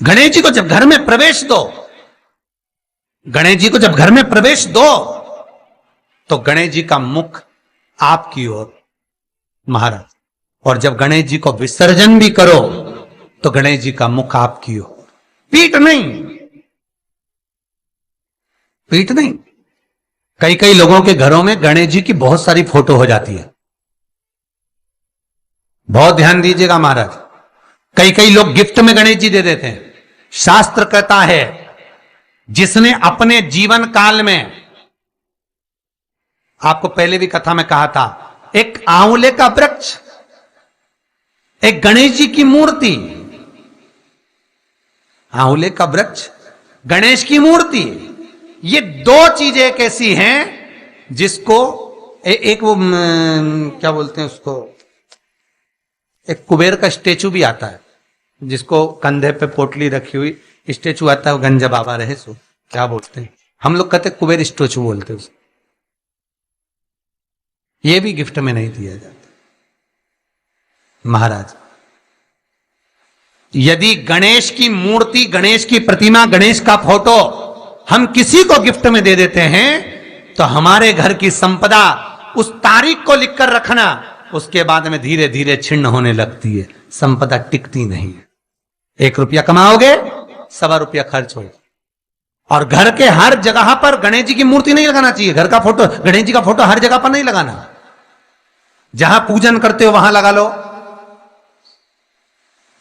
गणेश जी को जब घर में प्रवेश दो, गणेश जी को जब घर में प्रवेश दो तो गणेश जी का मुख आपकी ओर महाराज, और जब गणेश जी को विसर्जन भी करो तो गणेश जी का मुख आपकी ओर, पीठ नहीं, पीठ नहीं। कई कई लोगों के घरों में गणेश जी की बहुत सारी फोटो हो जाती है, बहुत ध्यान दीजिएगा महाराज। कई कई लोग गिफ्ट में गणेश जी दे देते हैं। शास्त्र कहता है जिसने अपने जीवन काल में, आपको पहले भी कथा में कहा था, एक आंवले का वृक्ष, एक गणेश जी की मूर्ति, आंवले का वृक्ष, गणेश की मूर्ति, ये दो चीजें एक ऐसी हैं जिसको एक वो क्या बोलते हैं उसको, एक कुबेर का स्टेचू भी आता है जिसको कंधे पे पोटली रखी हुई स्टेचू आता है, वो गंजा बाबा रहे सो, क्या बोलते हैं हम लोग, कहते कुबेर स्टेचू बोलते हैं उसको। ये भी गिफ्ट में नहीं दिया जाता महाराज। यदि गणेश की मूर्ति, गणेश की प्रतिमा, गणेश का फोटो हम किसी को गिफ्ट में दे देते हैं तो हमारे घर की संपदा उस तारीख को लिखकर रखना, उसके बाद में धीरे धीरे छिन्न होने लगती है, संपदा टिकती नहीं है। 1 रुपया कमाओगे, 1.25 रुपया खर्च होगा। और घर के हर जगह पर गणेश जी की मूर्ति नहीं लगाना चाहिए, घर का फोटो, गणेश जी का फोटो हर जगह पर नहीं लगाना। जहां पूजन करते हो वहां लगा लो,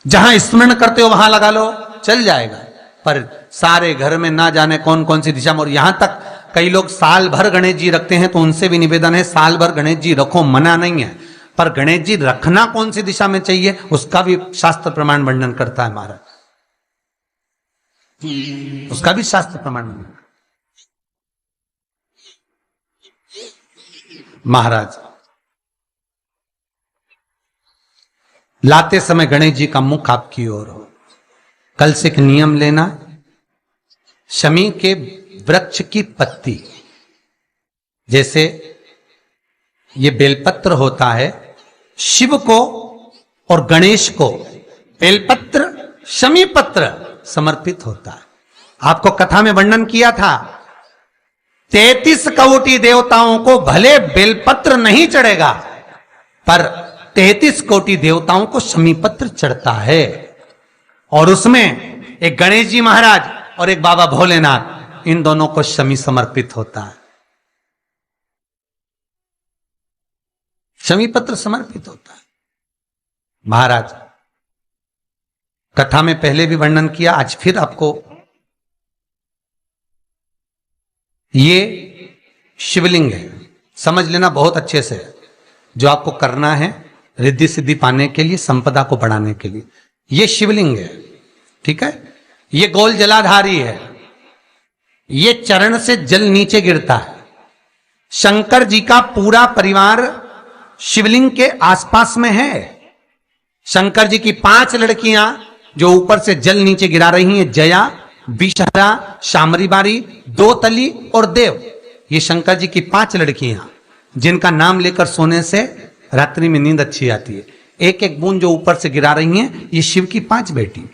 जहां स्मरण करते हो वहां लगा लो, चल जाएगा। पर सारे घर में ना जाने कौन कौन सी दिशा में, और यहां तक कई लोग साल भर गणेश जी रखते हैं, तो उनसे भी निवेदन है साल भर गणेश जी रखो, मना नहीं है, पर गणेश जी रखना कौन सी दिशा में चाहिए उसका भी शास्त्र प्रमाण वर्णन करता है महाराज, उसका भी शास्त्र प्रमाण महाराज। लाते समय गणेश जी का मुख आपकी ओर हो। कल से एक नियम लेना, शमी के वृक्ष की पत्ती, जैसे ये बेलपत्र होता है, शिव को और गणेश को बेलपत्र, शमी पत्र समर्पित होता है। आपको कथा में वर्णन किया था 33 कोटि देवताओं को भले बेलपत्र नहीं चढ़ेगा, पर 33 कोटि देवताओं को शमी पत्र चढ़ता है। और उसमें एक गणेश जी महाराज और एक बाबा भोलेनाथ, इन दोनों को शमी समर्पित होता है, शमी पत्र समर्पित होता है महाराज। कथा में पहले भी वर्णन किया, आज फिर आपको, ये शिवलिंग है, समझ लेना बहुत अच्छे से, जो आपको करना है रिद्धि सिद्धि पाने के लिए, संपदा को बढ़ाने के लिए। ये शिवलिंग है, ठीक है। ये गोल जलाधारी है, ये चरण से जल नीचे गिरता है। शंकर जी का पूरा परिवार शिवलिंग के आसपास में है। शंकर जी की 5 लड़कियां जो ऊपर से जल नीचे गिरा रही हैं, जया, विषहरा, शामरी बारी, 2 तली और देव, ये शंकर जी की 5 लड़कियां जिनका नाम लेकर सोने से रात्रि में नींद अच्छी आती है। एक एक बूंद जो ऊपर से गिरा रही हैं, ये शिव की 5 बेटी।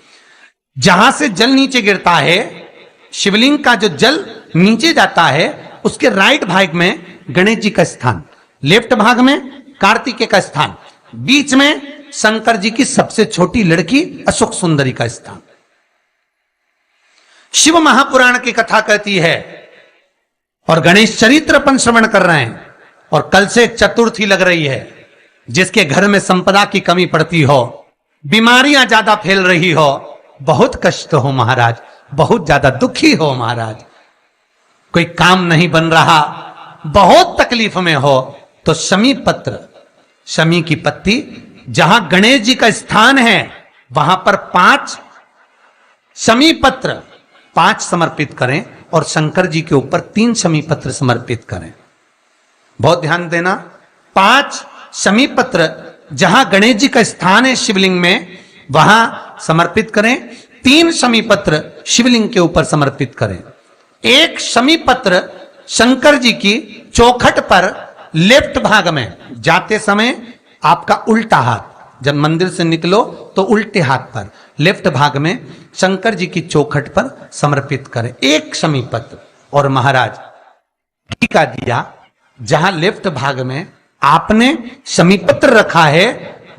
जहां से जल नीचे गिरता है, शिवलिंग का जो जल नीचे जाता है, उसके राइट भाग में गणेश जी का स्थान, लेफ्ट भाग में कार्तिकेय का स्थान, बीच में शंकर जी की सबसे छोटी लड़की अशोक सुंदरी का स्थान। शिव महापुराण की कथा कहती है, और गणेश चरित्र अपन श्रवण कर रहे हैं, और कल से चतुर्थी लग रही है। जिसके घर में संपदा की कमी पड़ती हो, बीमारियां ज्यादा फैल रही हो, बहुत कष्ट हो महाराज, बहुत ज्यादा दुखी हो महाराज, कोई काम नहीं बन रहा, बहुत तकलीफ में हो, तो शमी पत्र, शमी की पत्ती, जहां गणेश जी का स्थान है वहां पर 5 शमी पत्र 5 समर्पित करें, और शंकर जी के ऊपर 3 शमी पत्र समर्पित करें। बहुत ध्यान देना, 5 शमी पत्र जहां गणेश जी का स्थान है शिवलिंग में, वहां समर्पित करें। 3 शमी पत्र शिवलिंग के ऊपर समर्पित करें। 1 शमी पत्र शंकर जी की चौखट पर लेफ्ट भाग में, जाते समय आपका उल्टा हाथ, जब मंदिर से निकलो तो उल्टे हाथ पर लेफ्ट भाग में शंकर जी की चौखट पर समर्पित करें एक शमी पत्र। और महाराज घी का दिया जहां लेफ्ट भाग में आपने शमी पत्र रखा है,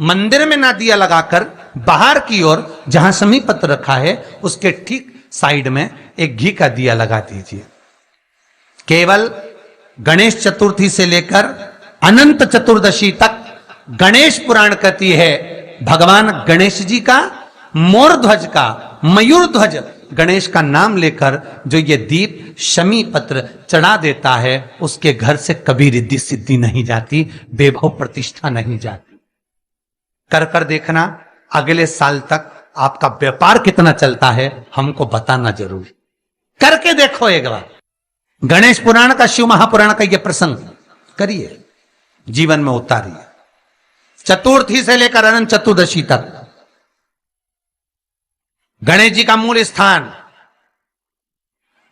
मंदिर में ना दिया लगाकर बाहर की ओर जहां शमी पत्र रखा है उसके ठीक साइड में एक घी का दिया लगा दीजिए। केवल गणेश चतुर्थी से लेकर अनंत चतुर्दशी तक गणेश पुराण कहती है भगवान गणेश जी का मोर ध्वज का मयूर ध्वज गणेश का नाम लेकर जो ये दीप शमी पत्र चढ़ा देता है उसके घर से कभी रिद्धि सिद्धि नहीं जाती, वैभव प्रतिष्ठा नहीं जाती। कर कर देखना अगले साल तक आपका व्यापार कितना चलता है हमको बताना जरूर, करके देखो एक बार। गणेश पुराण का शिव महापुराण का यह प्रसंग करिए, जीवन में उतारिए। चतुर्थी से लेकर अनंत चतुर्दशी तक गणेश जी का मूल स्थान।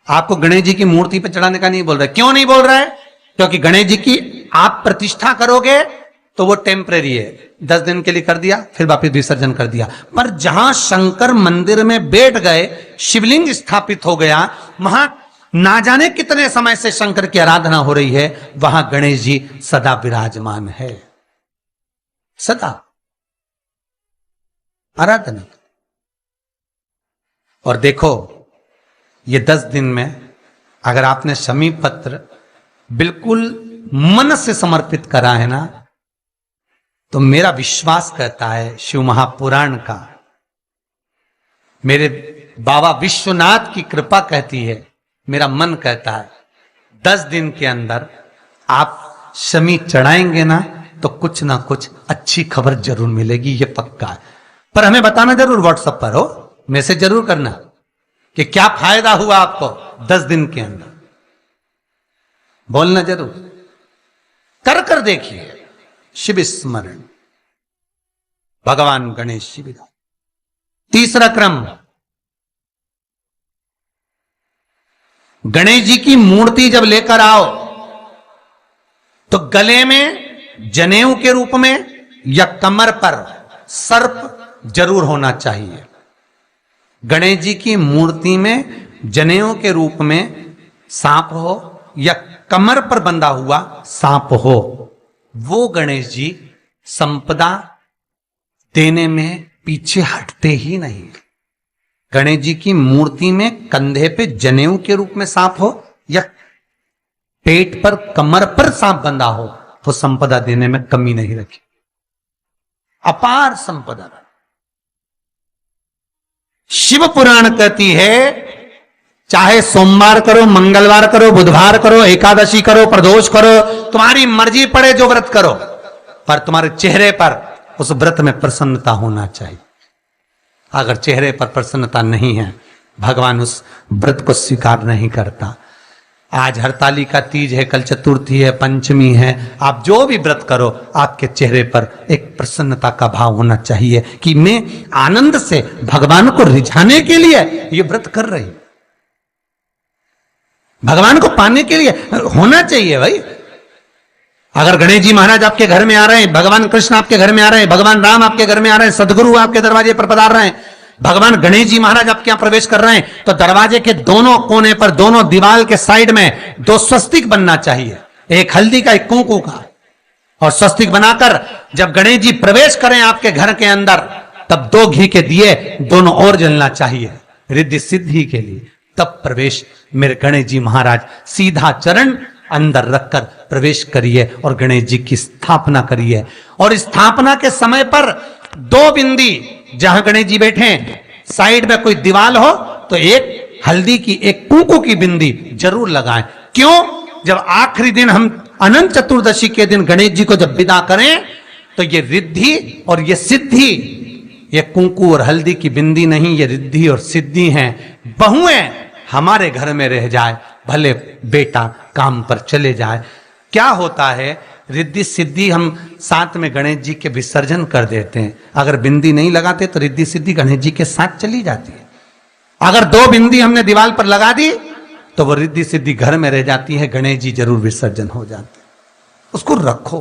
आपको गणेश जी की मूर्ति पर चढ़ाने का नहीं बोल रहा है। क्यों नहीं बोल रहा है? क्योंकि गणेश जी की आप प्रतिष्ठा करोगे तो वो टेम्परेरी है, 10 दिन के लिए कर दिया फिर वापस विसर्जन कर दिया। पर जहां शंकर मंदिर में बैठ गए, शिवलिंग स्थापित हो गया, वहां ना जाने कितने समय से शंकर की आराधना हो रही है, वहां गणेश जी सदा विराजमान है, सदा आराधना। और देखो ये 10 दिन में अगर आपने शमी पत्र बिल्कुल मन से समर्पित करा है ना, तो मेरा विश्वास कहता है शिव महापुराण का, मेरे बाबा विश्वनाथ की कृपा कहती है, मेरा मन कहता है 10 दिन के अंदर आप शमी चढ़ाएंगे ना तो कुछ ना कुछ अच्छी खबर जरूर मिलेगी, ये पक्का है। पर हमें बताना जरूर, व्हाट्सएप पर हो, मैसेज जरूर करना कि क्या फायदा हुआ आपको 10 दिन के अंदर, बोलना जरूर, कर कर देखिए। शिव स्मरण भगवान गणेश शिव। तीसरा क्रम, गणेश जी की मूर्ति जब लेकर आओ तो गले में जनेऊ के रूप में या कमर पर सर्प जरूर होना चाहिए। गणेश जी की मूर्ति में जनेऊ के रूप में सांप हो या कमर पर बंधा हुआ सांप हो, वो गणेश जी संपदा देने में पीछे हटते ही नहीं। गणेश जी की मूर्ति में कंधे पे जनेऊ के रूप में सांप हो या पेट पर कमर पर सांप बंधा हो तो संपदा देने में कमी नहीं रखी, अपार संपदा। शिव पुराण कहती है चाहे सोमवार करो, मंगलवार करो, बुधवार करो, एकादशी करो, प्रदोष करो, तुम्हारी मर्जी पड़े जो व्रत करो, पर तुम्हारे चेहरे पर उस व्रत में प्रसन्नता होना चाहिए। अगर चेहरे पर प्रसन्नता नहीं है, भगवान उस व्रत को स्वीकार नहीं करता। आज हरतालिका तीज है, कल चतुर्थी है, पंचमी है, आप जो भी व्रत करो आपके चेहरे पर एक प्रसन्नता का भाव होना चाहिए कि मैं आनंद से भगवान को रिझाने के लिए ये व्रत कर रही, भगवान को पाने के लिए होना चाहिए भाई। अगर गणेश जी महाराज आपके घर में आ रहे हैं, भगवान कृष्ण आपके घर में आ रहे हैं, भगवान राम आपके घर में आ रहे हैं, सदगुरु आपके दरवाजे पर पधार रहे हैं, भगवान गणेश जी महाराज आपके यहां प्रवेश कर रहे हैं, तो दरवाजे के दोनों कोने पर, दोनों दीवार के साइड में 2 स्वस्तिक बनना चाहिए, एक हल्दी का एक कुंकू का। और स्वस्तिक बनाकर जब गणेश जी प्रवेश करें आपके घर के अंदर, तब 2 घी के दिए दोनों ओर जलना चाहिए रिद्धि सिद्धि के लिए। तब प्रवेश मेरे गणेश जी महाराज सीधा चरण अंदर रखकर प्रवेश करिए और गणेश जी की स्थापना करिए। और स्थापना के समय पर 2 बिंदी जहां गणेश जी बैठे साइड में कोई दीवार हो तो एक हल्दी की एक कुंकू की बिंदी जरूर लगाएं। क्यों? जब आखिरी दिन हम अनंत चतुर्दशी के दिन गणेश जी को जब विदा करें तो ये रिद्धि और ये सिद्धि, ये कुंकू और हल्दी की बिंदी नहीं, ये रिद्धि और सिद्धि हैं। बहुएं हमारे घर में रह जाए, भले बेटा काम पर चले जाए। क्या होता है, रिद्धि सिद्धि हम साथ में गणेश जी के विसर्जन कर देते हैं। अगर बिंदी नहीं लगाते तो रिद्धि सिद्धि गणेश जी के साथ चली जाती है। अगर 2 बिंदी हमने दीवार पर लगा दी तो वो रिद्धि सिद्धि घर में रह जाती है, गणेश जी जरूर विसर्जन हो जाते हैं। उसको रखो।